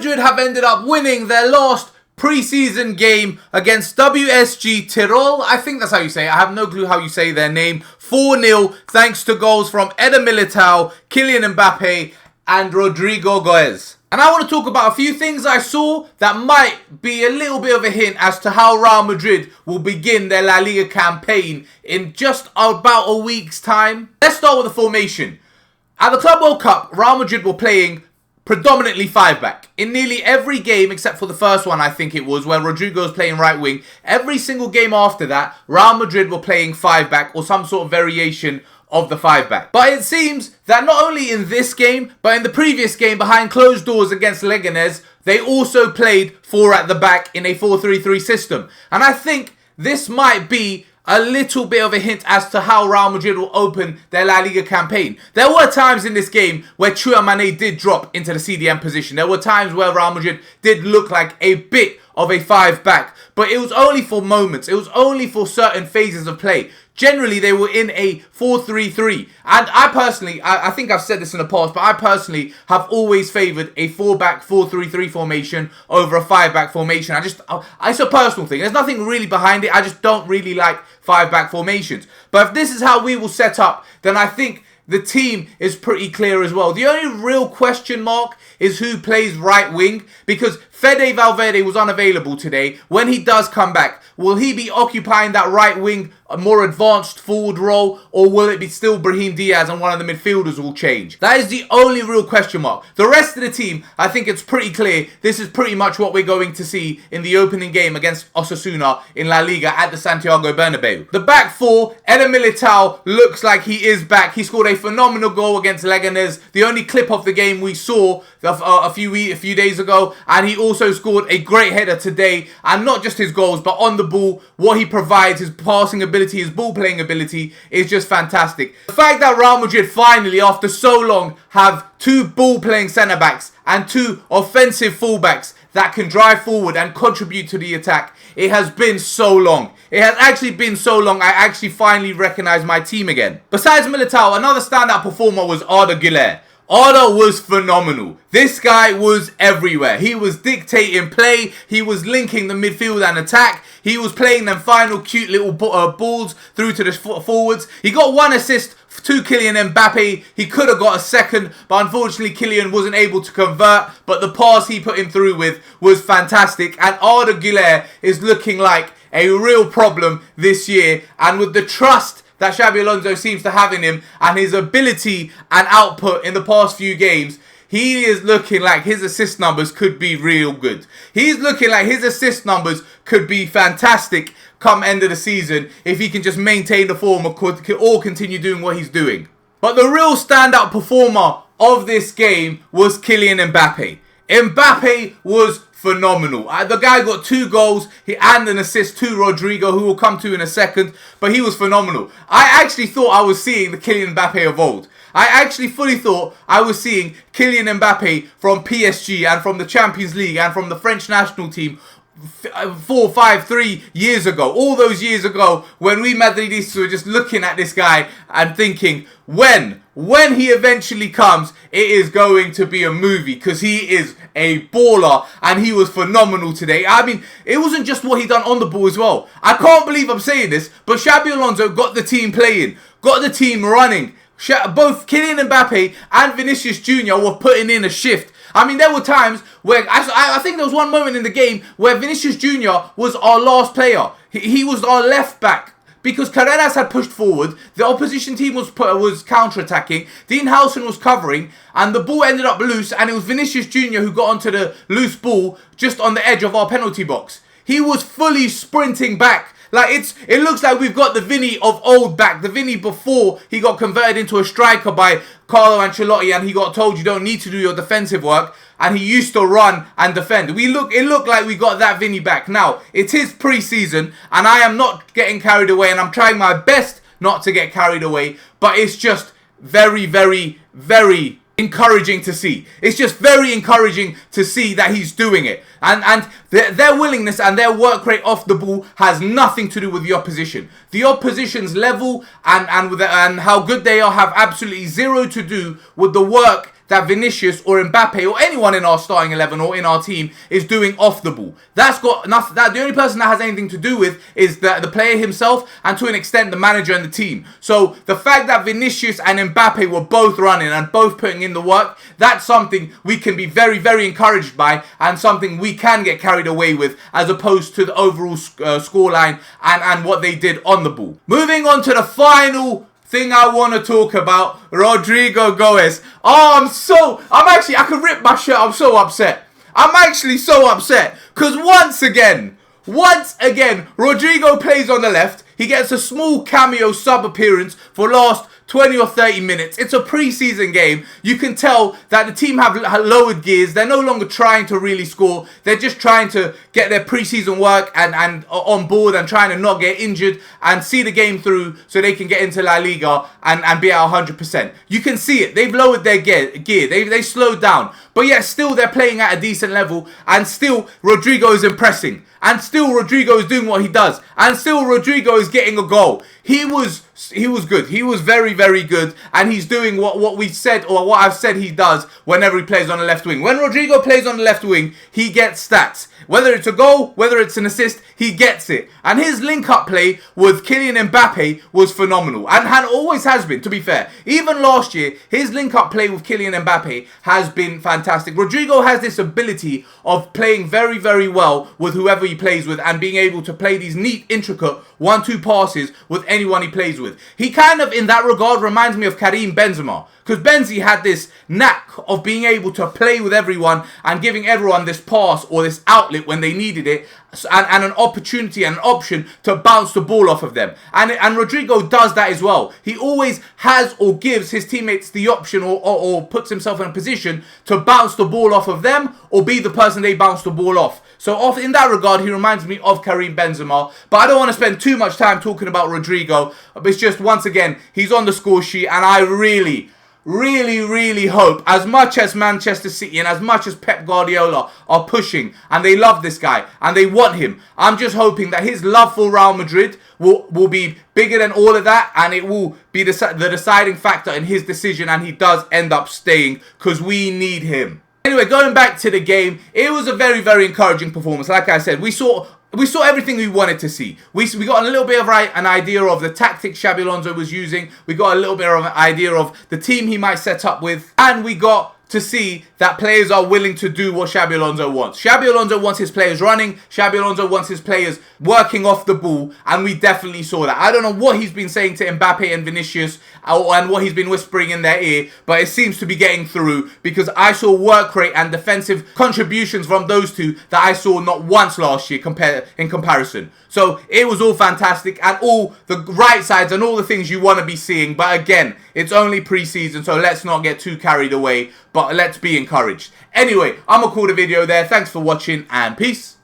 Madrid have ended up winning their last pre-season game against WSG Tirol. I think that's how you say it. I have no clue how you say their name. 4-0 thanks to goals from Eder Militao, Kylian Mbappe and Rodrygo. And I want to talk about a few things I saw that might be a little bit of a hint as to how Real Madrid will begin their La Liga campaign in just about a week's time. Let's start with the formation. At the Club World Cup, Real Madrid were playing predominantly 5-back. In nearly every game, except for the first one, I think it was, where Rodrygo was playing right wing, every single game after that, Real Madrid were playing 5-back or some sort of variation of the 5-back. But it seems that not only in this game, but in the previous game behind closed doors against Leganés, they also played 4 at the back in a 4-3-3 system. And I think this might be a little bit of a hint as to how Real Madrid will open their La Liga campaign. There were times in this game where Tchouameni did drop into the CDM position. There were times where Real Madrid did look like a bit of a 5-back. But it was only for moments. It was only for certain phases of play. Generally, they were in a 4-3-3. And I personally, I think I've said this in the past, but I personally have always favoured a 4-back 4-3-3 formation over a 5-back formation. It's a personal thing. There's nothing really behind it. I just don't really like 5-back formations. But if this is how we will set up, then I think the team is pretty clear as well. The only real question mark is who plays right wing, because Fede Valverde was unavailable today. When he does come back, will he be occupying that right wing, a more advanced forward role, or will it be still Brahim Diaz and one of the midfielders will change? That is the only real question mark. The rest of the team, I think it's pretty clear. This is pretty much what we're going to see in the opening game against Osasuna in La Liga at the Santiago Bernabeu. The back four, Eder Militao looks like he is back. He scored a phenomenal goal against Leganés. The only clip of the game we saw a few days ago, and he also scored a great header today. And not just his goals, but on the ball, what he provides, his passing ability, his ball playing ability is just fantastic. The fact that Real Madrid finally, after so long, have 2 ball playing centre backs and 2 offensive fullbacks that can drive forward and contribute to the attack. It has been so long. It has actually been so long, I actually finally recognise my team again. Besides Militao, another standout performer was Arda Guler. Arda was phenomenal. This guy was everywhere. He was dictating play. He was linking the midfield and attack. He was playing them final cute little balls through to the forwards. He got 1 assist to Kylian Mbappe. He could have got a second, but unfortunately Kylian wasn't able to convert. But the pass he put him through with was fantastic. And Arda Guler is looking like a real problem this year. And with the trust that Xabi Alonso seems to have in him and his ability and output in the past few games, he is looking like his assist numbers could be real good. He's looking like his assist numbers could be fantastic come end of the season if he can just maintain the form or continue doing what he's doing. But the real standout performer of this game was Kylian Mbappe. Mbappe was phenomenal. The guy got 2 goals and an assist to Rodrygo, who we'll come to in a second, but he was phenomenal. I actually thought I was seeing the Kylian Mbappe of old. I actually fully thought I was seeing Kylian Mbappe from PSG and from the Champions League and from the French national team 3 years ago. All those years ago when we Madridistas were just looking at this guy and thinking, when he eventually comes, it is going to be a movie, because he is a baller and he was phenomenal today. I mean, it wasn't just what he done on the ball as well. I can't believe I'm saying this, but Xabi Alonso got the team playing, got the team running. Both Kylian Mbappe and Vinicius Jr. were putting in a shift. I mean, there were times where, I think there was one moment in the game where Vinicius Jr. was our last player. He was our left back. Because Carreras had pushed forward, the opposition team was counter-attacking, Dean Howson was covering, and the ball ended up loose, and it was Vinicius Jr. who got onto the loose ball just on the edge of our penalty box. He was fully sprinting back. Like, it looks like we've got the Vini of old back. The Vini before he got converted into a striker by Carlo Ancelotti and he got told you don't need to do your defensive work. And he used to run and defend. It looked like we got that Vini back. Now, it is pre-season and I am not getting carried away. And I'm trying my best not to get carried away. But it's just very, very, very encouraging to see. It's just very encouraging to see that he's doing it. And their willingness and their work rate off the ball has nothing to do with the opposition. The opposition's level and how good they are have absolutely zero to do with the work that Vinicius or Mbappe or anyone in our starting 11 or in our team is doing off the ball. That's got nothing. The only person that has anything to do with is the player himself, and to an extent the manager and the team. So the fact that Vinicius and Mbappe were both running and both putting in the work, that's something we can be very, very encouraged by, and something we can get carried away with, as opposed to the overall scoreline and what they did on the ball. Moving on to the final thing I want to talk about, Rodrygo Goes. I could rip my shirt. I'm so upset. I'm actually so upset because once again, Rodrygo plays on the left. He gets a small cameo sub appearance for last 20 or 30 minutes. It's a pre-season game. You can tell that the team have lowered gears. They're no longer trying to really score. They're just trying to get their pre-season work and on board, and trying to not get injured and see the game through so they can get into La Liga and be at 100%. You can see it. They've lowered their gear. They slowed down. But yet still they're playing at a decent level, and still Rodrygo is impressing. And still Rodrygo is doing what he does. And still Rodrygo is getting a goal. He was good. He was very, very good. And he's doing what we said, or what I've said he does whenever he plays on the left wing. When Rodrygo plays on the left wing, he gets stats. Whether it's a goal, whether it's an assist, he gets it. And his link-up play with Kylian Mbappe was phenomenal. And always has been, to be fair. Even last year, his link-up play with Kylian Mbappe has been fantastic. Rodrygo has this ability of playing very, very well with whoever he plays with, and being able to play these neat, intricate 1-2 passes with anyone he plays with. He kind of, in that regard, reminds me of Karim Benzema. Because Benzi had this knack of being able to play with everyone and giving everyone this pass or this outlet when they needed it, and an opportunity and an option to bounce the ball off of them. And Rodrygo does that as well. He always has or gives his teammates the option, or puts himself in a position to bounce the ball off of them, or be the person they bounce the ball off. So in that regard, he reminds me of Karim Benzema. But I don't want to spend too much time talking about Rodrygo. It's just, once again, he's on the score sheet, and I really hope, as much as Manchester City and as much as Pep Guardiola are pushing, and they love this guy and they want him, I'm just hoping that his love for Real Madrid will be bigger than all of that, and it will be the deciding factor in his decision, and he does end up staying, because we need him. Anyway, going back to the game, it was a very, very encouraging performance. Like I said, we saw everything we wanted to see. We got a little bit of an idea of the tactics Xabi Alonso was using. We got a little bit of an idea of the team he might set up with. And we got to see that players are willing to do what Xabi Alonso wants. Xabi Alonso wants his players running. Xabi Alonso wants his players working off the ball. And we definitely saw that. I don't know what he's been saying to Mbappe and Vinicius, and what he's been whispering in their ear, but it seems to be getting through, because I saw work rate and defensive contributions from those two that I saw not once last year in comparison. So it was all fantastic, and all the right sides and all the things you want to be seeing. But again, it's only pre-season, so let's not get too carried away, but let's be encouraged. Anyway, I'm going to call the video there. Thanks for watching, and peace.